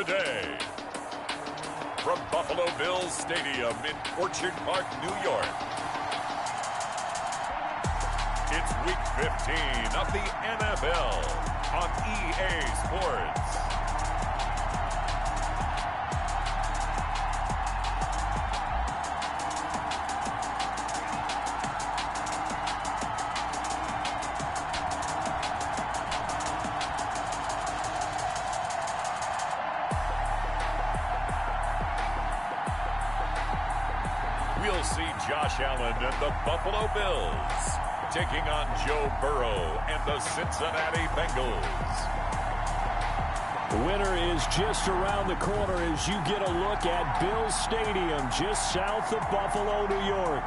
today. From Buffalo Bills Stadium in Orchard Park, New York. It's Week 15 of the NFL on EA Sports. We'll see Josh Allen and the Buffalo Bills taking on Joe Burrow and the Cincinnati Bengals. The winner is just around the corner as you get a look at Bills Stadium just south of Buffalo, New York.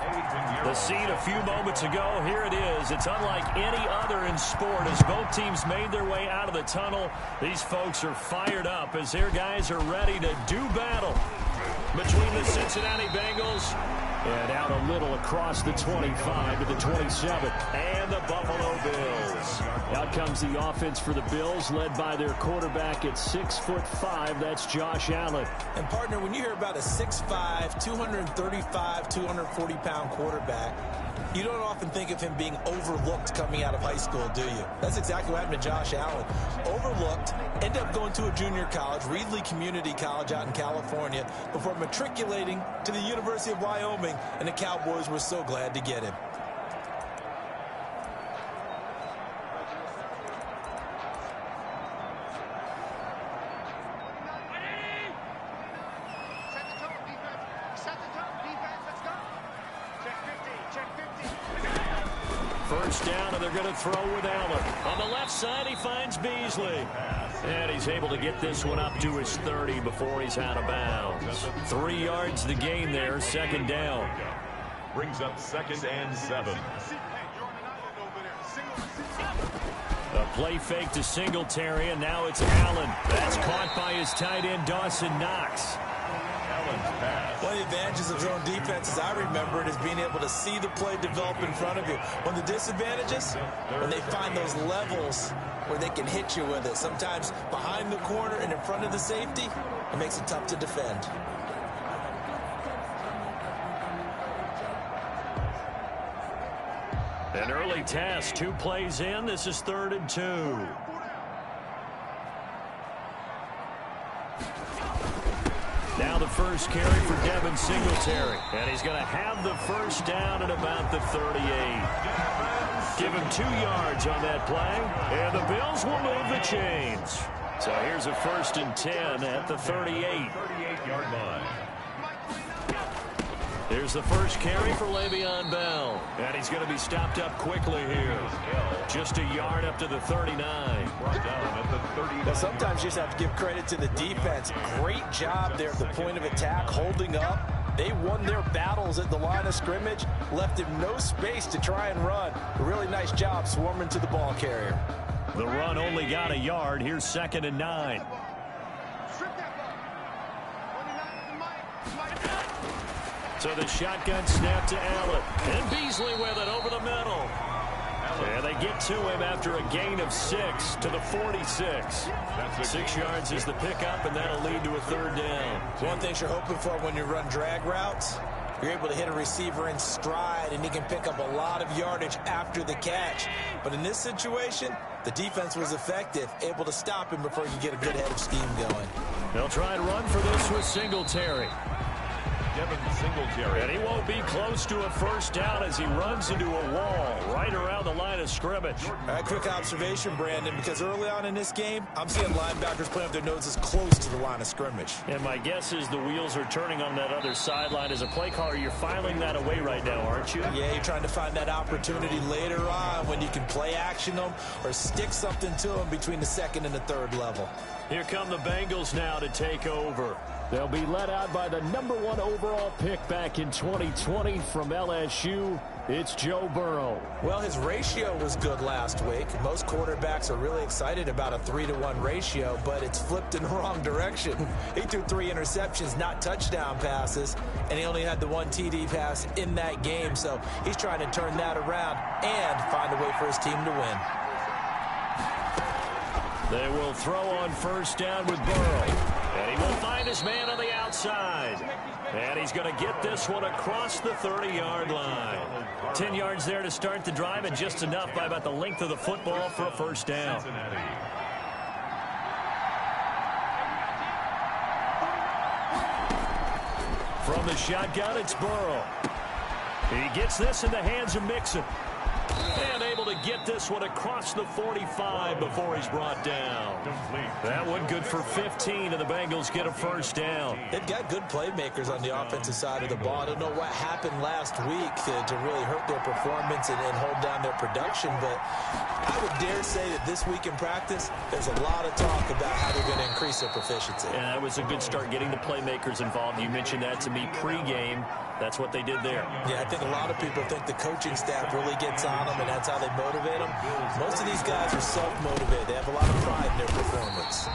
The scene a few moments ago, here it is. It's unlike any other in sport as both teams made their way out of the tunnel. These folks are fired up as their guys are ready to do battle between the Cincinnati Bengals and out a little across the 25 to the 27. And the Buffalo Bills. Out comes the offense for the Bills, led by their quarterback at 6'5". That's Josh Allen. And, partner, when you hear about a 6'5", 235, 240-pound quarterback, you don't often think of him being overlooked coming out of high school, do you? That's exactly what happened to Josh Allen. Overlooked, ended up going to a junior college, Reedley Community College out in California, before matriculating to the University of Wyoming, and the Cowboys were so glad to get him. First down, and they're going to throw with Allen. On the left side, he finds Beasley. And he's able to get this one up to his 30 before he's out of bounds. 3 yards the gain there, second down. Brings up 2nd and 7. A play fake to Singletary, and now it's Allen. That's caught by his tight end, Dawson Knox. One of the advantages of zone defense, as I remember it, is being able to see the play develop in front of you. One of the disadvantages, when they find those levels where they can hit you with it. Sometimes behind the corner and in front of the safety, it makes it tough to defend. An early test, 2 plays in. This is 3rd and 2. Now the first carry for Devin Singletary. And he's going to have the first down at about the 38. Give him 2 yards on that play. And the Bills will move the chains. So here's a 1st and 10 at the 38. 38-yard line. Here's the first carry for Le'Veon Bell. And he's going to be stopped up quickly here. Just a yard up to the 39. Well, sometimes you just have to give credit to the defense. Great job there at the point of attack, holding up. They won their battles at the line of scrimmage, left him no space to try and run. A really nice job swarming to the ball carrier. The run only got a yard. Here's 2nd and 9. So the shotgun snap to Allen. And Beasley with it over the middle. And they get to him after a gain of 6 to the 46. 6 yards is the pickup, and that'll lead to a 3rd down. One thing you're hoping for when you run drag routes, you're able to hit a receiver in stride, and he can pick up a lot of yardage after the catch. But in this situation, the defense was effective, able to stop him before you get a good head of steam going. They'll try and run for this with Singletary. Devin Singletary. And he won't be close to a first down as he runs into a wall right around the line of scrimmage. All right, quick observation, Brandon, because early on in this game, I'm seeing linebackers playing with their noses close to the line of scrimmage. And my guess is the wheels are turning on that other sideline. As a play caller, you're filing that away right now, aren't you? Yeah, you're trying to find that opportunity later on when you can play action them or stick something to them between the 2nd and the 3rd level. Here come the Bengals now to take over. They'll be led out by the #1 overall pick back in 2020 from LSU. It's Joe Burrow. Well, his ratio was good last week. Most quarterbacks are really excited about a 3-to-1 ratio, but it's flipped in the wrong direction. He threw 3 interceptions, not touchdown passes, and he only had the 1 TD pass in that game. So he's trying to turn that around and find a way for his team to win. They will throw on first down with Burrow. And he will find his man on the outside. And he's going to get this one across the 30-yard line. 10 yards there to start the drive, and just enough by about the length of the football for a first down. From the shotgun, it's Burrow. He gets this in the hands of Mixon. And able to get this one across the 45 before he's brought down. That one good for 15, and the Bengals get a first down. They've got good playmakers on the offensive side of the ball. I don't know what happened last week to really hurt their performance and hold down their production, but I would dare say that this week in practice, there's a lot of talk about how they're going to increase their proficiency. Yeah, that was a good start getting the playmakers involved. You mentioned that to me pregame. That's what they did there. Yeah, I think a lot of people think the coaching staff really gets on them, and that's how they motivate them. Most of these guys are self-motivated. They have a lot of pride in their performance.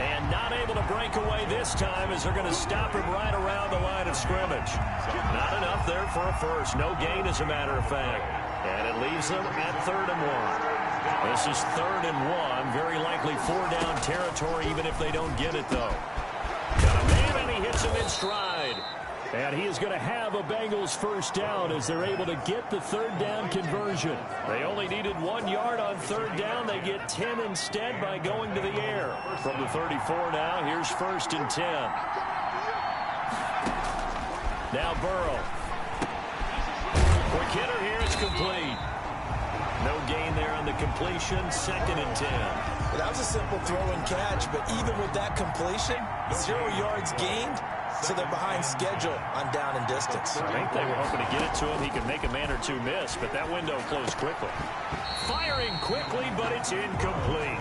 And not able to break away this time as they're going to stop him right around the line of scrimmage. Not enough there for a first. No gain, as a matter of fact. And it leaves them at 3rd and 1. This is 3rd and 1. Very likely 4-down territory, even if they don't get it, though. Got a man, and he hits him in stride. And he is going to have a Bengals first down as they're able to get the 3rd down conversion. They only needed 1 yard on 3rd down. They get 10 instead by going to the air. From the 34 now, here's 1st and 10. Now Burrow. Quick hitter here, it's complete. No gain there on the completion, 2nd and 10. That was a simple throw and catch, but even with that completion, 0 yards gained. So they're behind schedule on down and distance. I think they were hoping to get it to him. He could make a man or two miss, but that window closed quickly. Firing quickly, but it's incomplete.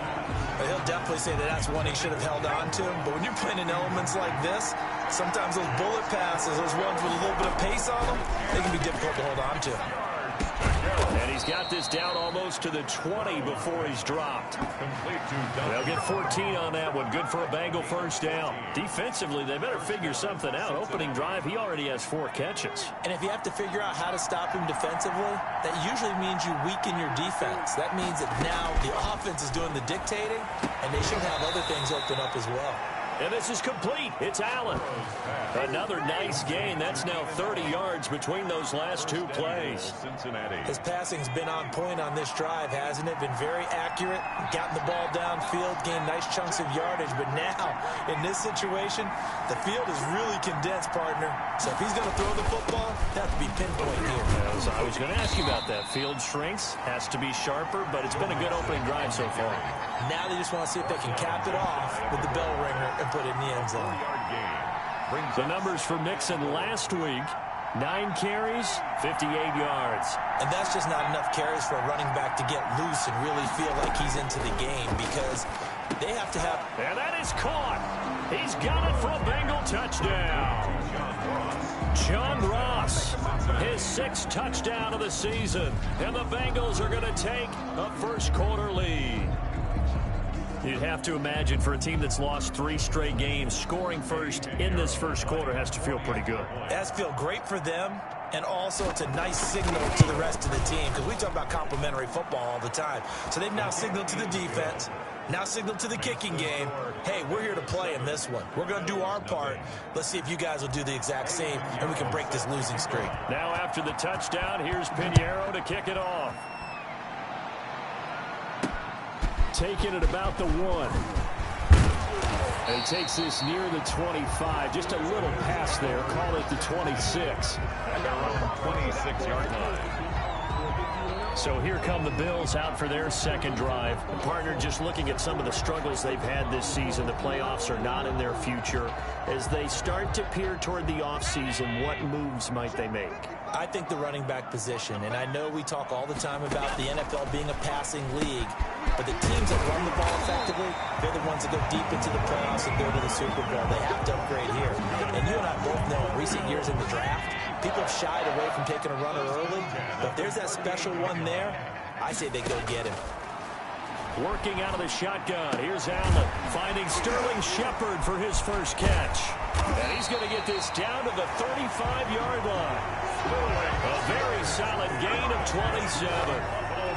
He'll definitely say that that's one he should have held on to. But when you're playing in elements like this, sometimes those bullet passes, those ones with a little bit of pace on them, they can be difficult to hold on to. And he's got this down almost to the 20 before he's dropped. They'll get 14 on that one. Good for a Bengal first down. Defensively, they better figure something out. Opening drive, he already has 4 catches. And if you have to figure out how to stop him defensively, that usually means you weaken your defense. That means that now the offense is doing the dictating, and they should have other things open up as well. And this is complete. It's Allen. Another nice gain. That's now 30 yards between those last 2 plays. His passing's been on point on this drive, hasn't it? Been very accurate. Gotten the ball downfield, gained nice chunks of yardage. But now, in this situation, the field is really condensed, partner. So if he's going to throw the football, that has to be pinpoint here. I was going to ask you about that. Field shrinks, has to be sharper, but it's been a good opening drive so far. Now they just want to see if they can cap it off with the bell ringer and put it in the end zone. The numbers for Mixon last week, 9 carries, 58 yards. And that's just not enough carries for a running back to get loose and really feel like he's into the game, because they have to have... And that is caught. He's got it for a Bengal touchdown. John Ross, his 6th touchdown of the season. And the Bengals are going to take a first-quarter lead. You'd have to imagine for a team that's lost 3 straight games, scoring first in this first quarter has to feel pretty good. It has to feel great for them, and also it's a nice signal to the rest of the team, because we talk about complimentary football all the time. So they've now signaled to the defense, now signaled to the kicking game, hey, we're here to play in this one. We're going to do our part. Let's see if you guys will do the exact same, and we can break this losing streak. Now after the touchdown, here's Pinheiro to kick it off. Taking it about the 1. And he takes this near the 25. Just a little pass there. Call it the 26. At their own 26-yard line. So here come the Bills out for their 2nd drive. And partner, just looking at some of the struggles they've had this season, the playoffs are not in their future. As they start to peer toward the offseason, what moves might they make? I think the running back position, and I know we talk all the time about the NFL being a passing league, but the teams that run the ball effectively, they're the ones that go deep into the playoffs and go to the Super Bowl. They have to upgrade here. And you and I both know in recent years in the draft, people have shied away from taking a runner early, but if there's that special one there, I say they go get him. Working out of the shotgun. Here's Allen finding Sterling Shepard for his first catch. And he's going to get this down to the 35-yard line. A very solid gain of 27.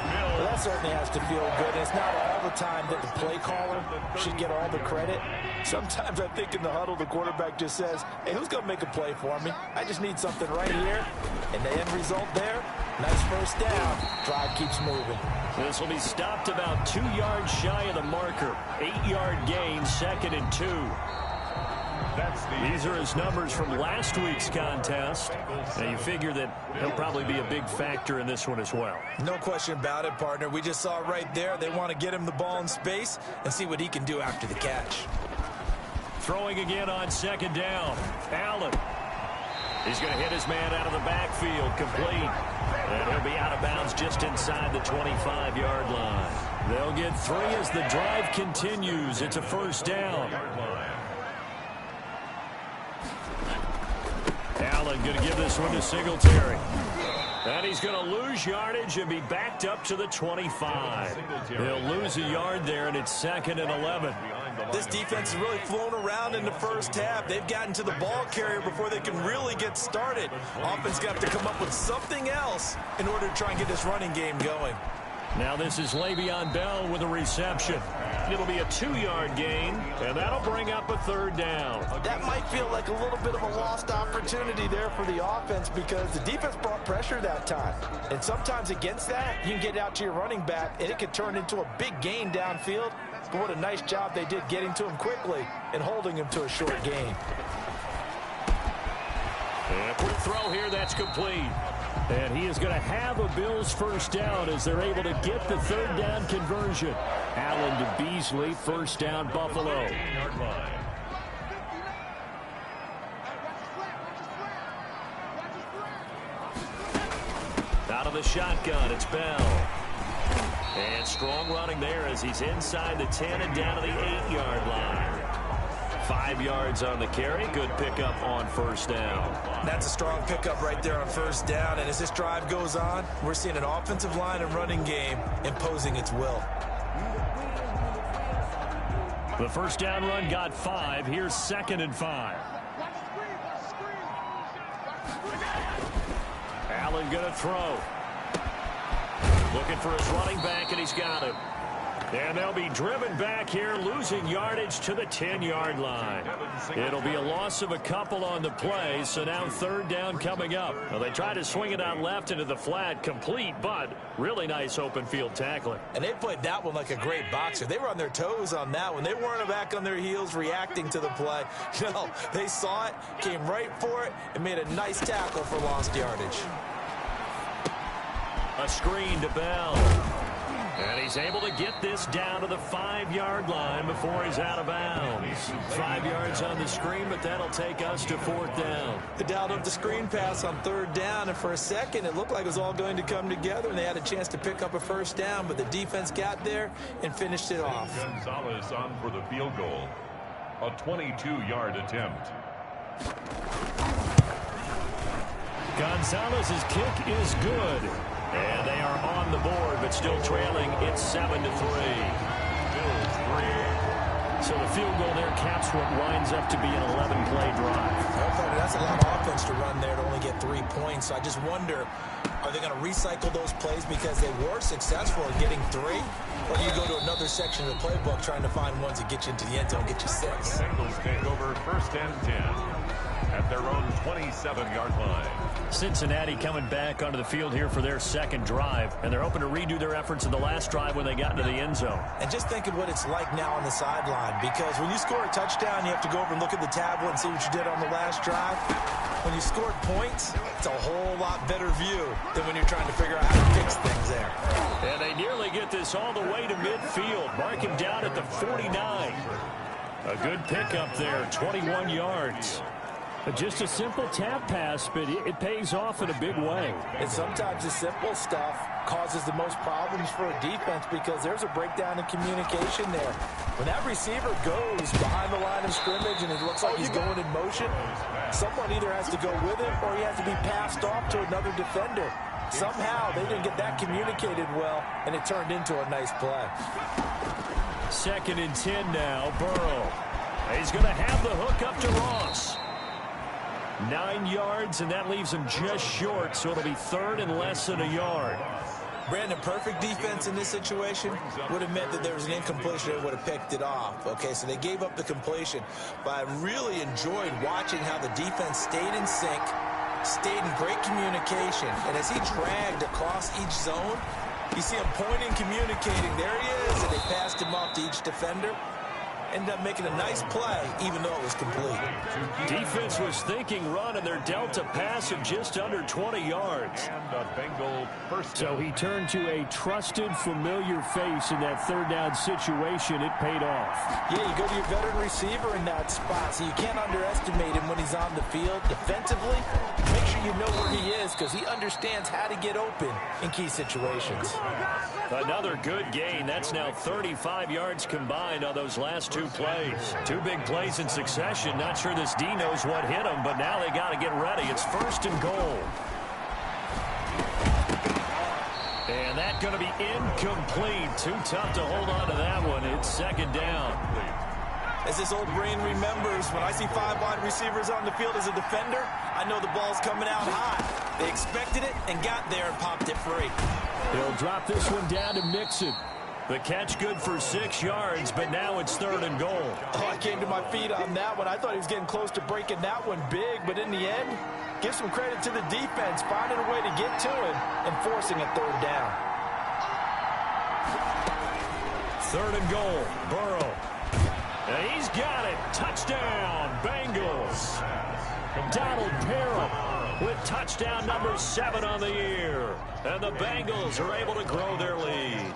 Well, that certainly has to feel good. It's not all the time that the play caller should get all the credit. Sometimes I think in the huddle, the quarterback just says, hey, who's going to make a play for me? I just need something right here. And the end result there, nice first down. Drive keeps moving. This will be stopped about 2 yards shy of the marker. 8-yard gain, 2nd and 2. These are his numbers from last week's contest. And you figure that he'll probably be a big factor in this one as well. No question about it, partner. We just saw right there. They want to get him the ball in space and see what he can do after the catch. Throwing again on 2nd down. Allen. He's going to hit his man out of the backfield. Complete. And he'll be out of bounds just inside the 25-yard line. They'll get 3 as the drive continues. It's a first down. Allen going to give this one to Singletary. And he's going to lose yardage and be backed up to the 25. He'll lose a yard there, and it's 2nd and 11. This defense has really flown around in the first half. They've gotten to the ball carrier before they can really get started. Offense got to come up with something else in order to try and get this running game going. Now this is Le'Veon Bell with a reception. It'll be a 2-yard gain, and that'll bring up a 3rd down. That might feel like a little bit of a lost opportunity there for the offense because the defense brought pressure that time. And sometimes against that, you can get out to your running back, and it could turn into a big gain downfield. But what a nice job they did getting to him quickly and holding him to a short gain. And quick throw here, that's complete. And he is going to have a Bills first down as they're able to get the 3rd down conversion. Allen to Beasley, first down, Buffalo. Out of the shotgun, it's Bell. And strong running there as he's inside the 10 and down to the 8-yard line. 5 yards on the carry. Good pickup on first down. That's a strong pickup right there on first down. And as this drive goes on, we're seeing an offensive line and running game imposing its will. The first down run got 5. Here's 2nd and 5. Allen going to throw. Looking for his running back, and he's got him. And they'll be driven back here, losing yardage to the 10-yard line. It'll be a loss of a couple on the play, so now 3rd down coming up. Well, they try to swing it out left into the flat, complete, but really nice open field tackling. And they played that one like a great boxer. They were on their toes on that one. They weren't back on their heels reacting to the play. No, they saw it, came right for it, and made a nice tackle for lost yardage. A screen to Bell. And he's able to get this down to the 5-yard line before he's out of bounds. 5 yards on the screen, but that'll take us to 4th down. They dialed up the screen pass on 3rd down, and for a second it looked like it was all going to come together, and they had a chance to pick up a first down, but the defense got there and finished it off. Gonzalez on for the field goal. A 22-yard attempt. Gonzalez's kick is good. And they are on the board, but still trailing. It's 7-3. Bills 3. So the field goal there caps what winds up to be an 11-play drive. That's a lot of offense to run there to only get 3 points. So I just wonder, are they going to recycle those plays because they were successful in getting 3? Or do you go to another section of the playbook trying to find ones that get you into the end zone, get you 6? Bengals take over 1st and 10 at their own 27-yard line. Cincinnati coming back onto the field here for their 2nd drive, and they're hoping to redo their efforts in the last drive when they got into the end zone. And just think of what it's like now on the sideline, because when you score a touchdown, you have to go over and look at the tablet and see what you did on the last drive. When you scored points, it's a whole lot better view than when you're trying to figure out how to fix things there. And they nearly get this all the way to midfield. Mark him down at the 49. A good pickup there, 21 yards. Just a simple tap pass, but it pays off in a big way. And sometimes the simple stuff causes the most problems for a defense because there's a breakdown in communication there. When that receiver goes behind the line of scrimmage and it looks like he's going in motion, someone either has to go with him or he has to be passed off to another defender. Somehow they didn't get that communicated well, and it turned into a nice play. 2nd and 10 now, Burrow. He's going to have the hook up to Ross. 9 yards, and that leaves him just short, so it'll be 3rd and less than a yard. Brandon, perfect defense in this situation would have meant that there was an incompletion. They would have picked it off. Okay, so they gave up the completion. But I really enjoyed watching how the defense stayed in sync, stayed in great communication. And as he dragged across each zone, you see him pointing, communicating. There he is, and they passed him off to each defender. Ended up making a nice play, even though it was complete. Defense was thinking run, and they're dealt a pass of just under 20 yards. So he turned to a trusted, familiar face in that third down situation. It paid off. Yeah, you go to your veteran receiver in that spot, so you can't underestimate him when he's on the field. Defensively, make sure you know where he is because he understands how to get open in key situations. Another good gain. That's now 35 yards combined on those last two plays. Two big plays in succession. Not sure this D knows what hit him, but now they got to get ready. It's 1st and goal. And that's going to be incomplete. Too tough to hold on to that one. It's 2nd down. As this old brain remembers, when I see 5 wide receivers on the field as a defender, I know the ball's coming out high. They expected it and got there and popped it free. He'll drop this one down to Mixon. The catch good for 6 yards, but now it's 3rd and goal. Oh, I came to my feet on that one. I thought he was getting close to breaking that one big, but in the end, give some credit to the defense, finding a way to get to him and forcing a 3rd down. 3rd and goal. Burrow. And he's got it. Touchdown, Bengals. Donald Parham with touchdown number 7 on the year. And the Bengals are able to grow their lead.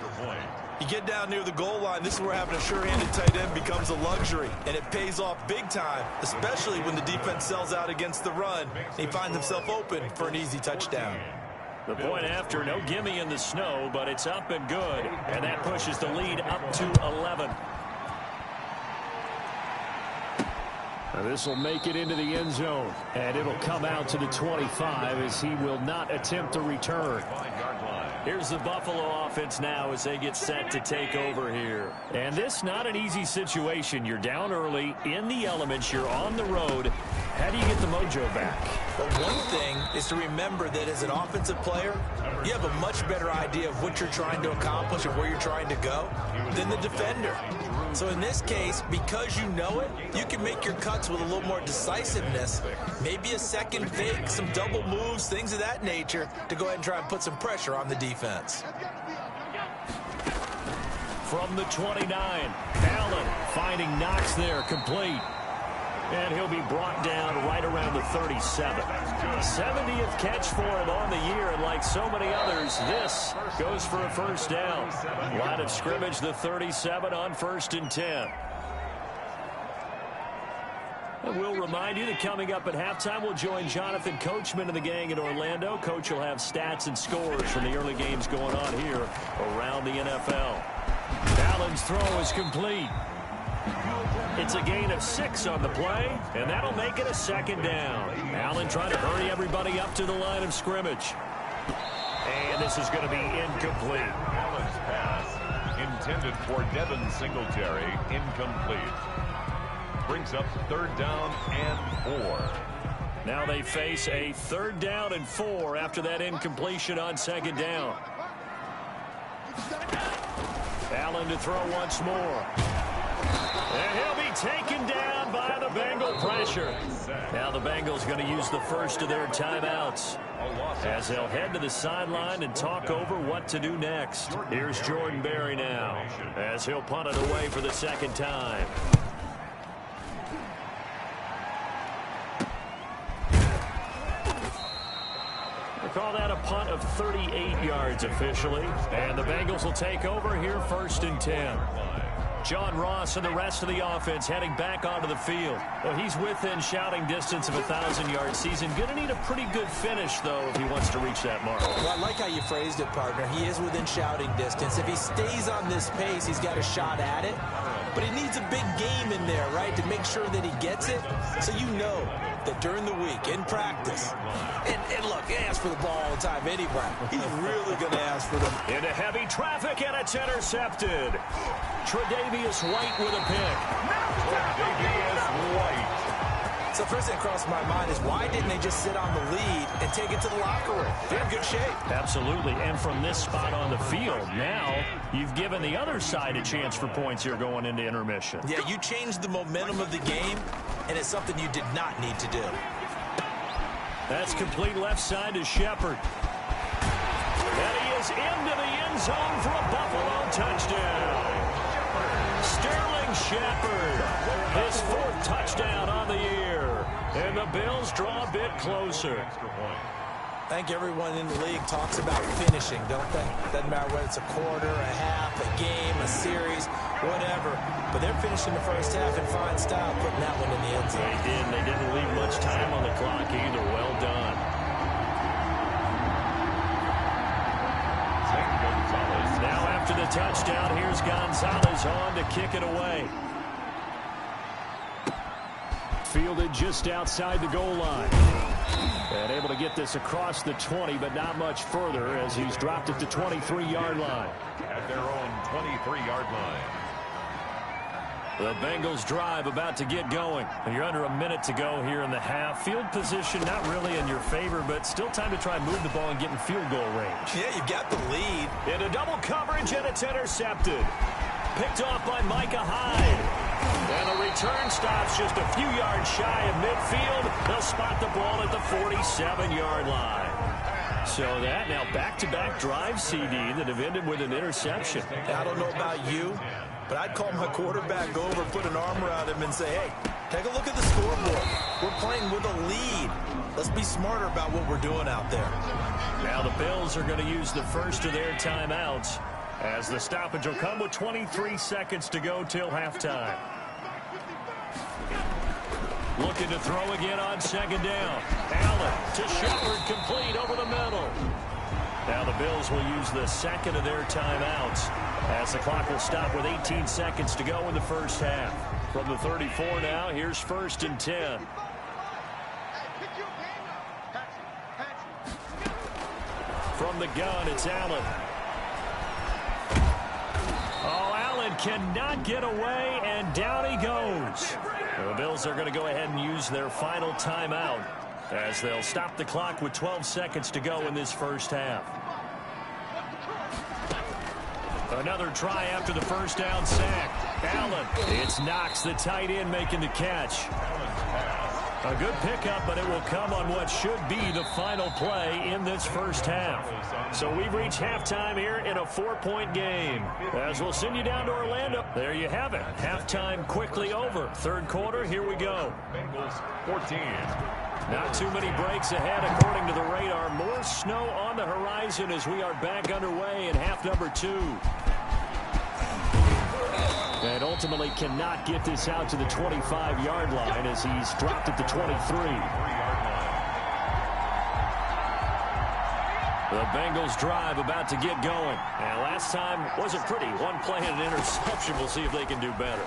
You get down near the goal line, this is where having a sure-handed tight end becomes a luxury, and it pays off big time, especially when the defense sells out against the run. He finds himself open for an easy touchdown. The point after, no gimme in the snow, but it's up and good, and that pushes the lead up to 11. This will make it into the end zone, and it'll come out to the 25 as he will not attempt to return. Here's the Buffalo offense now as they get set to take over here. And this not an easy situation. You're down early, in the elements, you're on the road. How do you get the mojo back? But one thing is to remember that as an offensive player, you have a much better idea of what you're trying to accomplish and where you're trying to go than the defender. So in this case, because you know it, you can make your cuts with a little more decisiveness, maybe a second fake, some double moves, things of that nature, to go ahead and try and put some pressure on the defense. From the 29, Allen finding Knox there, complete. And he'll be brought down right around the 37. 70th catch for him on the year, and like so many others, this goes for a 1st down. Line of scrimmage, the 37 on 1st and 10. And we'll remind you that coming up at halftime, we'll join Jonathan Coachman and the gang in Orlando. Coach will have stats and scores from the early games going on here around the NFL. Allen's throw is complete. It's a gain of 6 on the play, and that'll make it a 2nd down. Allen trying to hurry everybody up to the line of scrimmage. And this is going to be incomplete. Allen's pass intended for Devin Singletary, incomplete. Brings up 3rd down and 4. Now they face a 3rd down and 4 after that incompletion on 2nd down. Allen to throw once more. And he'll be taken down by the Bengal pressure. Now the Bengals going to use the first of their timeouts as they'll head to the sideline and talk over what to do next. Here's Jordan Berry now as he'll punt it away for the 2nd time. We'll call that a punt of 38 yards officially. And the Bengals will take over here 1st and 10. John Ross and the rest of the offense heading back onto the field. Well, he's within shouting distance of a 1,000-yard season. Going to need a pretty good finish, though, if he wants to reach that mark. Well, I like how you phrased it, partner. He is within shouting distance. If he stays on this pace, he's got a shot at it. But he needs a big game in there, right, to make sure that he gets it. So you know that during the week, in practice, and look, he asks for the ball all the time anyway. He's really going to ask for them. Into heavy traffic, and it's intercepted. Tre'Davious White with a pick. Tre'Davious White. So first thing that crossed my mind is why didn't they just sit on the lead and take it to the locker room? They're in good shape. Absolutely. And from this spot on the field, now you've given the other side a chance for points here going into intermission. Yeah, you changed the momentum of the game, and it's something you did not need to do. That's complete left side to Shepard. And he is into the end zone for a Buffalo touchdown. Sterling Shepard, his 4th touchdown on the year. And the Bills draw a bit closer. I think everyone in the league talks about finishing, don't they? Doesn't matter whether it's a quarter, a half, a game, a series, whatever. But they're finishing the first half in fine style, putting that one in the end zone. They did. They didn't leave much time on the clock either. Well done. Now after the touchdown, here's Gonzalez on to kick it away. Fielded just outside the goal line. And able to get this across the 20, but not much further as he's dropped it to 23-yard line. At their own 23-yard line. The Bengals drive about to get going. And you're under a minute to go here in the half. Field position not really in your favor, but still time to try and move the ball and get in field goal range. Yeah, you've got the lead. Into double coverage, and it's intercepted. Picked off by Micah Hyde. And the return stops just a few yards shy of midfield. They'll spot the ball at the 47-yard line. So that now back-to-back drive CD that have ended with an interception. I don't know about you, but I'd call my quarterback over, put an arm around him, and say, hey, take a look at the scoreboard. We're playing with a lead. Let's be smarter about what we're doing out there. Now the Bills are going to use the first of their timeouts as the stoppage will come with 23 seconds to go till halftime. Looking to throw again on second down. Allen to Shepard, complete over the middle. Now the Bills will use the second of their timeouts as the clock will stop with 18 seconds to go in the first half. From the 34 now, here's 1st and 10. From the gun, it's Allen. Oh, Allen cannot get away, and down he goes. The Bills are going to go ahead and use their final timeout as they'll stop the clock with 12 seconds to go in this first half. Another try after the first down sack. Allen, it's Knox, the tight end, making the catch. A good pickup, but it will come on what should be the final play in this first half. So we've reached halftime here in a 4-point game. As we'll send you down to Orlando. There you have it. Halftime quickly over. Third quarter, here we go. Bengals 14. Not too many breaks ahead according to the radar. More snow on the horizon as we are back underway in half number 2. And ultimately cannot get this out to the 25-yard line as he's dropped at the 23. The Bengals drive about to get going. And last time wasn't pretty. One play and an interception. We'll see if they can do better.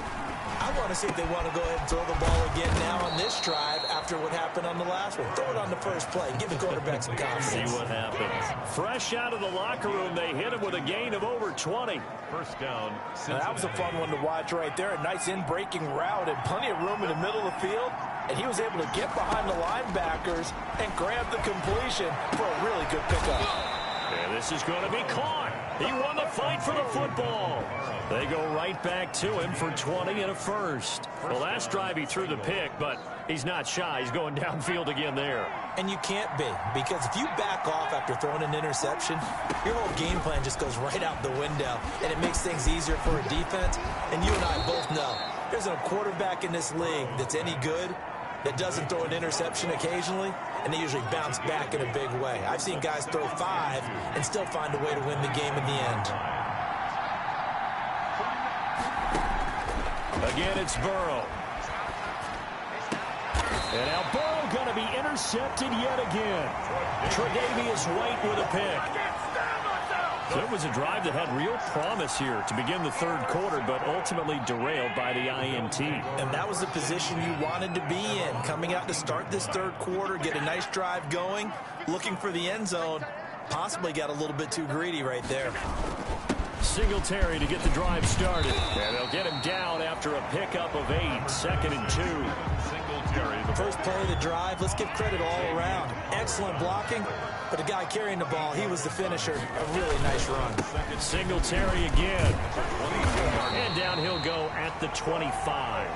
I want to see if they want to go ahead and throw the ball again now on this drive after what happened on the last one. Throw it on the first play. Give the quarterback some confidence. See what happens. Fresh out of the locker room, they hit him with a gain of over 20. First down. That was a fun one to watch right there. A nice in-breaking route and plenty of room in the middle of the field. And he was able to get behind the linebackers and grab the completion for a really good pickup. And this is going to be caught. He won the fight for the football. They go right back to him for 20 and a first. The last drive he threw the pick, but he's not shy. He's going downfield again there. And you can't be, because if you back off after throwing an interception, your whole game plan just goes right out the window, and it makes things easier for a defense. And you and I both know there's a quarterback in this league that's any good that doesn't throw an interception occasionally, and they usually bounce back in a big way. I've seen guys throw 5 and still find a way to win the game in the end. Again, it's Burrow. And now Burrow going to be intercepted yet again. Tre'Davious White with a pick. So it was a drive that had real promise here to begin the third quarter, but ultimately derailed by the INT. And that was the position you wanted to be in, coming out to start this third quarter, get a nice drive going, looking for the end zone. Possibly got a little bit too greedy right there. Singletary to get the drive started. And they'll get him down after a pickup of 8. 2nd and 2. Singletary, the first play of the drive. Let's give credit all around. Excellent blocking, but the guy carrying the ball, he was the finisher. A really nice run. Singletary again. And down he'll go at the 25.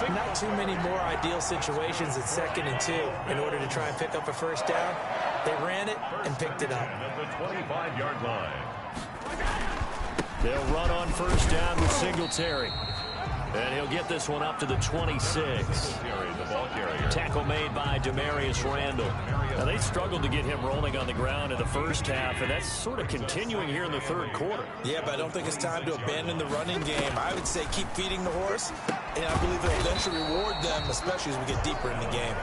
Not too many more ideal situations at 2nd and 2 in order to try and pick up a first down. They ran it and picked it up. At the 25-yard line. They'll run on first down with Singletary. And he'll get this one up to the 26. Tackle made by Demarius Randall. Now, they struggled to get him rolling on the ground in the first half, and that's sort of continuing here in the third quarter. Yeah, but I don't think it's time to abandon the running game. I would say keep feeding the horse, and I believe it'll eventually reward them, especially as we get deeper in the game.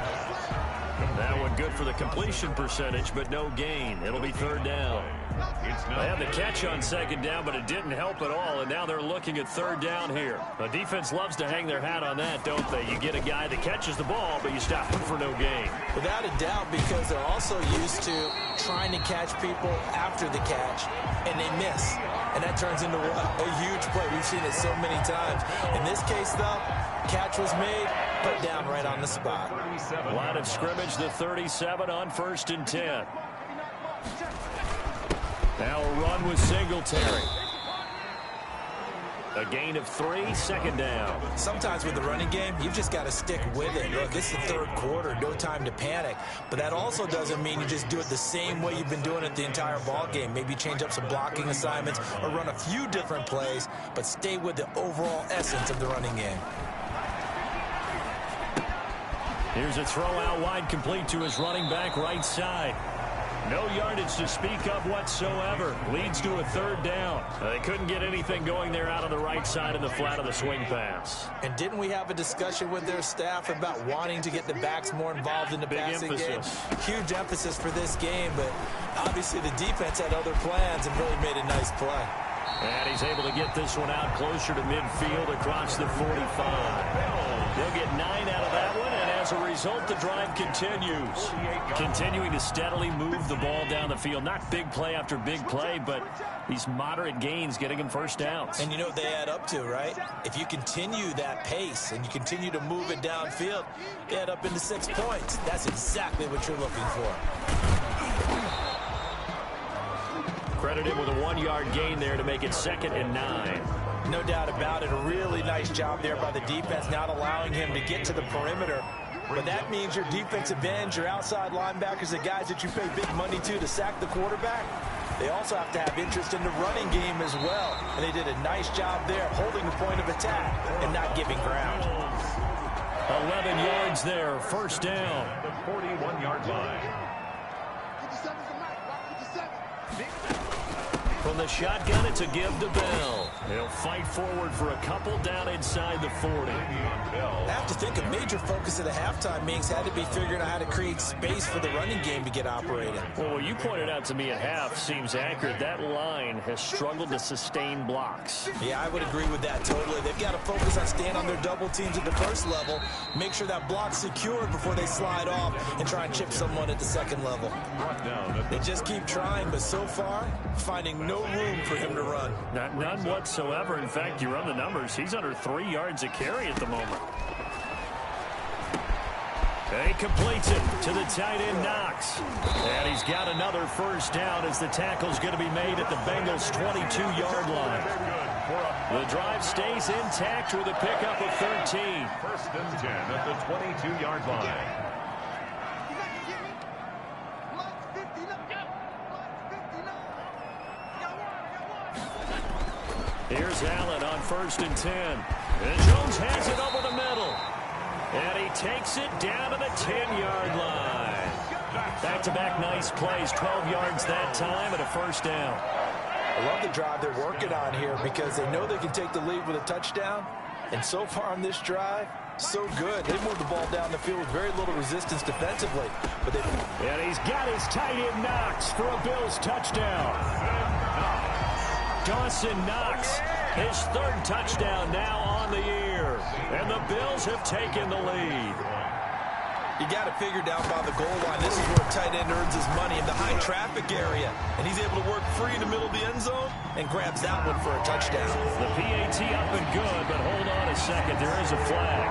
That one good for the completion percentage, but no gain. It'll be 3rd down. They had the catch on 2nd down, but it didn't help at all, and now they're looking at 3rd down here. The defense loves to hang their hat on that, don't they? You get a guy that catches the ball, but you stop him for no gain. Without a doubt, because they're also used to trying to catch people after the catch, and they miss. And that turns into a huge play. We've seen it so many times. In this case, though, catch was made, put down right on the spot. Line of scrimmage, the 37 on 1st and 10. Now a run with Singletary. A gain of 3, 2nd down. Sometimes with the running game, you've just got to stick with it. Look, it's the 3rd quarter, no time to panic. But that also doesn't mean you just do it the same way you've been doing it the entire ball game. Maybe change up some blocking assignments or run a few different plays, but stay with the overall essence of the running game. Here's a throw out wide, complete to his running back right side. No yardage to speak of whatsoever. Leads to a 3rd down. They couldn't get anything going there out on the right side of the flat of the swing pass. And didn't we have a discussion with their staff about wanting to get the backs more involved in the passing game? Huge emphasis for this game, but obviously the defense had other plans and really made a nice play. And he's able to get this one out closer to midfield across the 45. They'll get 9 out of that one, and as a result, the drive continues. Continuing to steadily move the ball down the field. Not big play after big play, but these moderate gains getting them first downs. And you know what they add up to, right? If you continue that pace and you continue to move it downfield, they add up into 6 points. That's exactly what you're looking for. Credited with a 1-yard gain there to make it 2nd and 9. No doubt about it. A really nice job there by the defense, not allowing him to get to the perimeter. But that means your defensive ends, your outside linebackers, the guys that you pay big money to sack the quarterback, they also have to have interest in the running game as well. And they did a nice job there, holding the point of attack and not giving ground. 11 yards there, 1st down. The 41-yard line. From the shotgun, it's a give to Bell. He'll fight forward for a couple down inside the 40. I have to think a major focus of the halftime meetings had to be figuring out how to create space for the running game to get operating. Well, what you pointed out to me at half seems accurate. That line has struggled to sustain blocks. Yeah, I would agree with that totally. They've got to focus on staying on their double teams at the first level, make sure that block's secured before they slide off and try and chip someone at the second level. They just keep trying, but so far, finding no room for him to run. None whatsoever. In fact, you run the numbers. He's under 3 yards a carry at the moment. He completes it to the tight end, Knox. And he's got another first down as the tackle's going to be made at the Bengals' 22-yard line. The drive stays intact with a pickup of 13. 1st and 10 at the 22-yard line. Here's Allen on 1st and 10. And Jones has it over the middle. And he takes it down to the 10-yard line. Back-to-back nice plays, 12 yards that time and a first down. I love the drive they're working on here because they know they can take the lead with a touchdown. And so far on this drive, so good. They moved the ball down the field with very little resistance defensively. But and he's got his tight end Knox for a Bills touchdown. Dawson Knox, his 3rd touchdown now on the year. And the Bills have taken the lead. You got to figure down by the goal line. This is where a tight end earns his money in the high traffic area. And he's able to work free in the middle of the end zone and grabs that one for a touchdown. The PAT up and good, but hold on a second. There is a flag.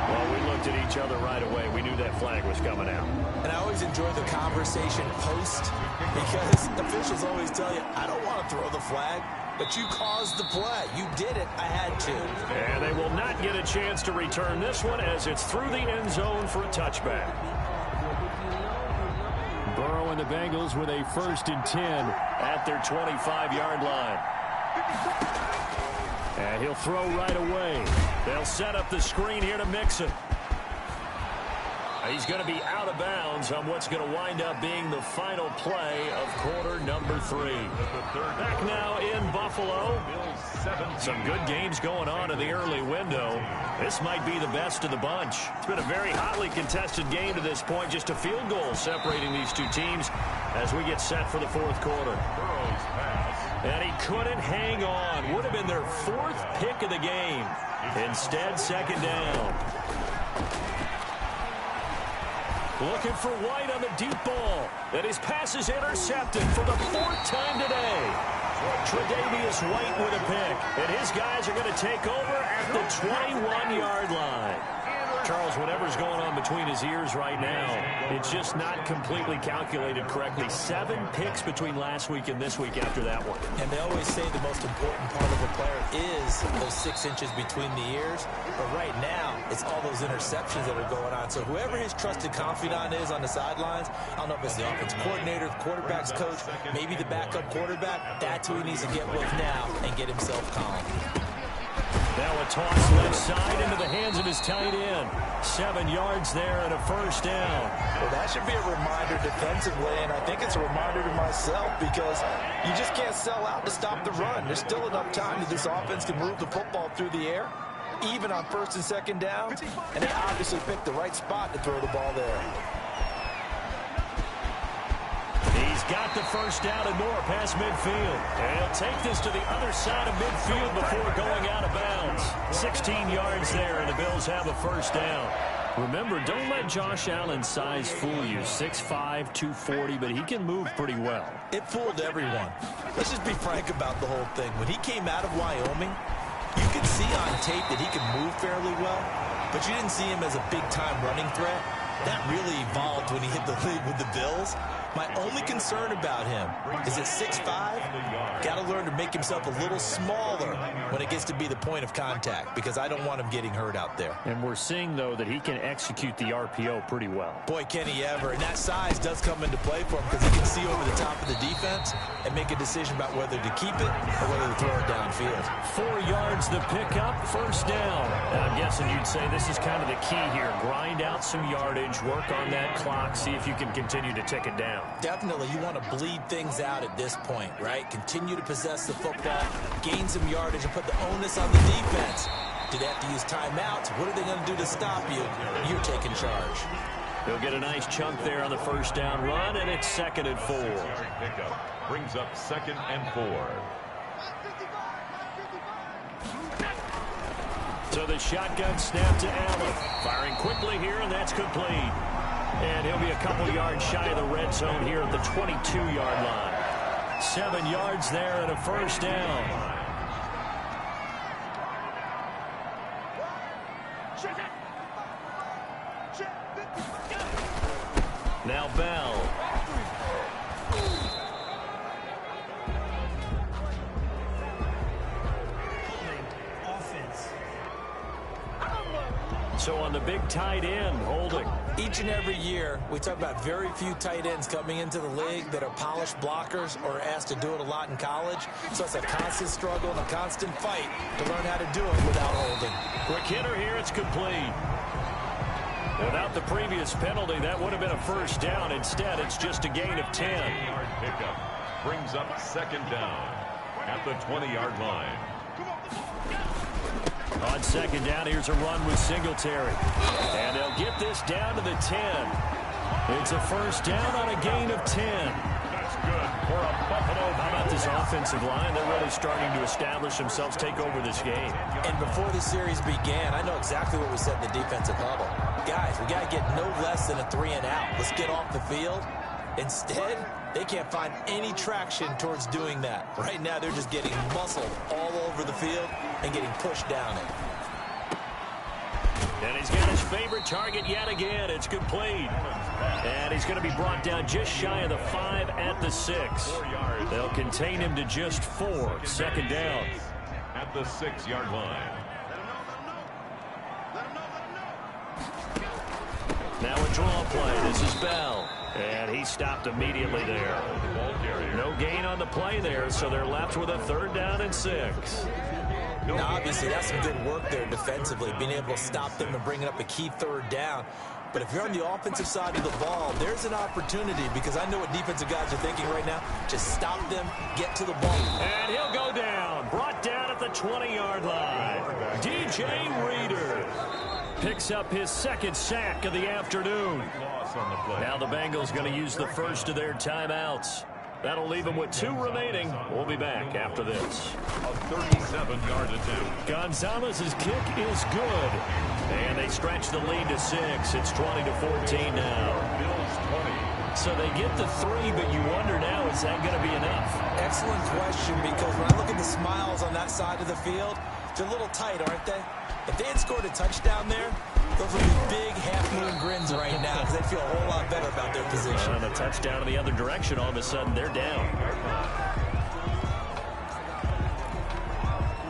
Well, we looked at each other right away. We knew that flag was coming out. And I always enjoy the conversation post because officials always tell you, I don't want to throw the flag. But you caused the play. You did it. I had to. And they will not get a chance to return this one as it's through the end zone for a touchback. Burrow and the Bengals with a 1st and 10 at their 25-yard line. And he'll throw right away. They'll set up the screen here to Mixon. He's going to be out of bounds on what's going to wind up being the final play of quarter number 3. Back now in Buffalo. Some good games going on in the early window. This might be the best of the bunch. It's been a very hotly contested game to this point. Just a field goal separating these two teams as we get set for the 4th quarter. And he couldn't hang on. Would have been their 4th pick of the game. Instead, 2nd down. Looking for White on the deep ball. And his pass is intercepted for the 4th time today. ThatDudeBSmith White with a pick. And his guys are going to take over at the 21-yard line. Charles, whatever's going on between his ears right now, it's just not completely calculated correctly. 7 picks between last week and this week after that one. And they always say the most important part of a player is those 6 inches between the ears. But right now, it's all those interceptions that are going on. So whoever his trusted confidant is on the sidelines, I don't know if it's the offensive coordinator, the quarterback's coach, maybe the backup quarterback, that's who he needs to get with now and get himself calm. Now a toss left side into the hands of his tight end. 7 yards there and a 1st down. Well, that should be a reminder defensively, and I think it's a reminder to myself because you just can't sell out to stop the run. There's still enough time that this offense can move the football through the air, even on 1st and 2nd downs, and they obviously picked the right spot to throw the ball there. He's got the 1st down and more past midfield. And he'll take this to the other side of midfield before going out of bounds. 16 yards there, and the Bills have a 1st down. Remember, don't let Josh Allen's size fool you. 6'5", 240, but he can move pretty well. It fooled everyone. Let's just be frank about the whole thing. When he came out of Wyoming, you could see on tape that he could move fairly well, but you didn't see him as a big-time running threat. That really evolved when he hit the league with the Bills. My only concern about him is at 6'5", got to learn to make himself a little smaller when it gets to be the point of contact, because I don't want him getting hurt out there. And we're seeing, though, that he can execute the RPO pretty well. Boy, can he ever. And that size does come into play for him because he can see over the top of the defense and make a decision about whether to keep it or whether to throw it downfield. 4 yards the pickup, 1st down. And I'm guessing you'd say this is kind of the key here. Grind out some yardage, work on that clock, see if you can continue to tick it down. Definitely, you want to bleed things out at this point, right? Continue to possess the football, gain some yardage, and put the onus on the defense. Do they have to use timeouts? What are they going to do to stop you? You're taking charge. They'll get a nice chunk there on the 1st down run, and it's 2nd and 4. Pickup brings up 2nd and 4. So the shotgun snap to Allen. Firing quickly here, and that's complete. And he'll be a couple yards shy of the red zone here at the 22-yard line. 7 yards there and a 1st down. Now Bell. So on the big tight end, holding. Each and every year, we talk about very few tight ends coming into the league that are polished blockers or asked to do it a lot in college. So it's a constant struggle and a constant fight to learn how to do it without holding. Quick hitter here, it's complete. Without the previous penalty, that would have been a 1st down. Instead, it's just a gain of 10. Yard pickup brings up 2nd down at the 20-yard line. On 2nd down, here's a run with Singletary. And they'll get this down to the 10. It's a 1st down on a gain of 10. good for a Buffalo Bill. How about this offensive line? They're really starting to establish themselves, take over this game. And before the series began, I know exactly what we said in the defensive huddle. Guys, we got to get no less than a 3-and-out. Let's get off the field. Instead, they can't find any traction towards doing that. Right now, they're just getting muscled all over the field and getting pushed down it. And he's got his favorite target yet again. It's complete. And he's going to be brought down just shy of the 5 at the 6. They'll contain him to just 4. Second down. At the 6-yard line. Now a draw play. This is Bell. And he stopped immediately there. No gain on the play there, so they're left with a 3rd down and 6. Now, obviously, that's some good work there defensively, being able to stop them and bringing up a key 3rd down. But if you're on the offensive side of the ball, there's an opportunity, because I know what defensive guys are thinking right now. Just stop them, get to the ball. And he'll go down. Brought down at the 20-yard line. DJ Reader picks up his 2nd sack of the afternoon. Now the Bengals going to use the first of their timeouts. That'll leave them with 2 remaining. We'll be back after this. A 37-yard attempt. Gonzalez's kick is good. And they stretch the lead to 6. It's 20-14 now. Bills 20. So they get the 3, but you wonder now, is that going to be enough? Excellent question, because when I look at the smiles on that side of the field, they're a little tight, aren't they? If they had scored a touchdown there, those would be big half-moon grins right now, because they feel a whole lot better about their position. And a touchdown in the other direction, all of a sudden they're down.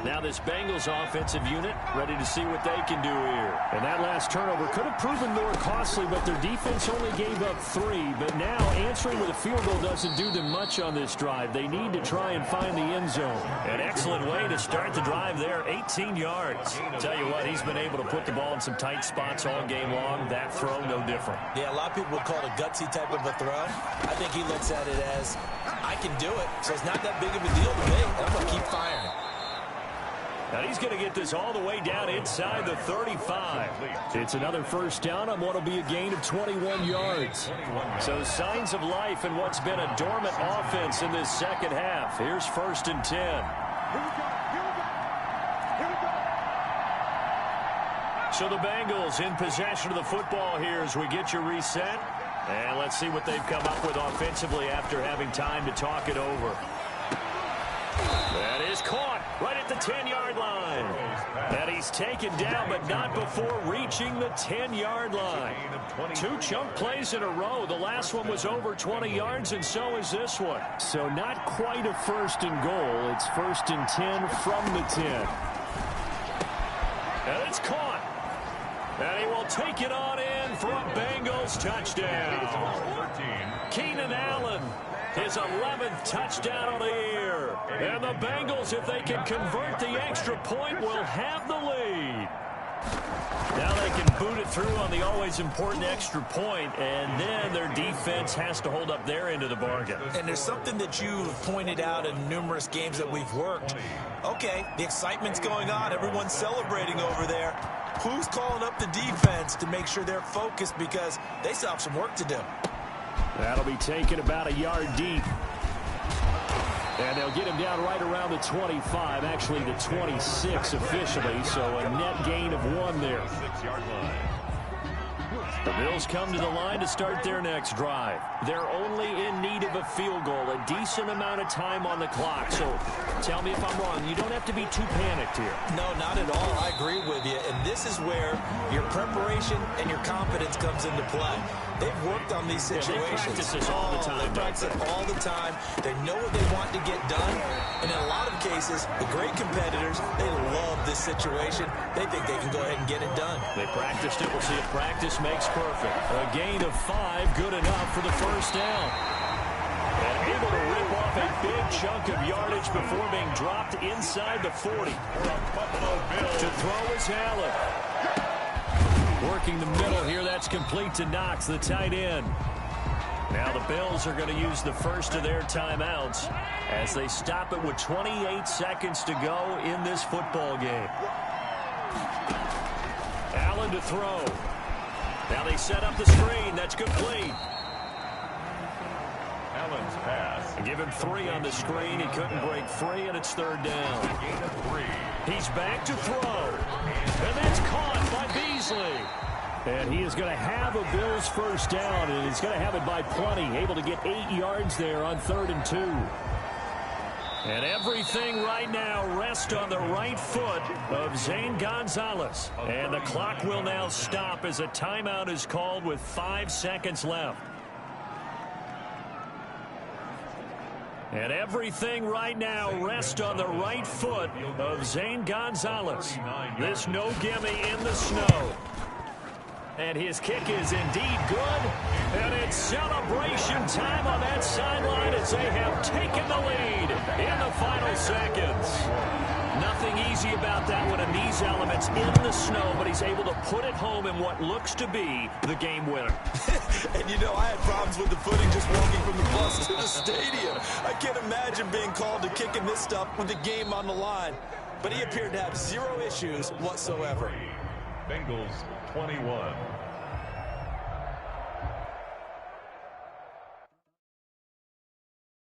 Now this Bengals offensive unit ready to see what they can do here. And that last turnover could have proven more costly, but their defense only gave up 3. But now answering with a field goal doesn't do them much on this drive. They need to try and find the end zone. An excellent way to start the drive there, 18 yards. Tell you what, he's been able to put the ball in some tight spots all game long. That throw, no different. Yeah, a lot of people would call it a gutsy type of a throw. I think he looks at it as, I can do it, so it's not that big of a deal to me. I'm going to keep firing. And he's going to get this all the way down inside the 35. It's another first down on what will be a gain of 21 yards. So signs of life in what's been a dormant offense in this second half. Here's 1st and 10. So the Bengals in possession of the football here as we get you reset. And let's see what they've come up with offensively after having time to talk it over. That is caught right at the 10-yard line. And he's taken down, but not before reaching the 10-yard line. 2 chunk plays in a row. The last one was over 20 yards, and so is this one. So not quite a 1st and goal. It's 1st and 10 from the 10. And it's caught. And he will take it on in for a Bengals touchdown. Keenan Allen, his 11th touchdown of the year. And the Bengals, if they can convert the extra point, will have the lead. Now they can boot it through on the always important extra point, and then their defense has to hold up their end of the bargain. And there's something that you've pointed out in numerous games that we've worked. Okay, the excitement's going on. Everyone's celebrating over there. Who's calling up the defense to make sure they're focused, because they still have some work to do? That'll be taken about a yard deep. And they'll get him down right around the 25, actually the 26 officially, so a net gain of 1 there. 6-yard line. The Bills come to the line to start their next drive. They're only in need of a field goal, a decent amount of time on the clock. So tell me if I'm wrong. You don't have to be too panicked here. No, not at all. I agree with you. And this is where your preparation and your confidence comes into play. They've worked on these situations. They practice this all the time. They practice it all the time. They know what they want to get done. And in a lot of cases, the great competitors, they love this situation. They think they can go ahead and get it done. They practiced it. We'll see if practice makes perfect. A gain of 5, good enough for the first down. And able to rip off a big chunk of yardage before being dropped inside the 40. To throw is Allen. Working the middle here, that's complete to Knox, the tight end. Now the Bills are going to use the first of their timeouts as they stop it with 28 seconds to go in this football game. Allen to throw. Now they set up the screen. That's complete. Allen pass. Give him 3 on the screen. He couldn't break free, and it's 3rd down. Gain of 3. He's back to throw. And that's caught by Beasley. And he is going to have a Bills first down, and he's going to have it by plenty. Able to get 8 yards there on 3rd and 2. And everything right now rests on the right foot of Zane Gonzalez. And the clock will now stop as a timeout is called with 5 seconds left. And everything right now rests on the right foot of Zane Gonzalez. This no gimme in the snow. And his kick is indeed good. And it's celebration time on that sideline as they have taken the lead in the final seconds. Nothing easy about that one in these elements in the snow, but he's able to put it home in what looks to be the game winner. And you know, I had problems with the footing just walking from the bus to the stadium. I can't imagine being called to kicking this stuff with the game on the line. But he appeared to have 0 issues whatsoever. Bengals 21.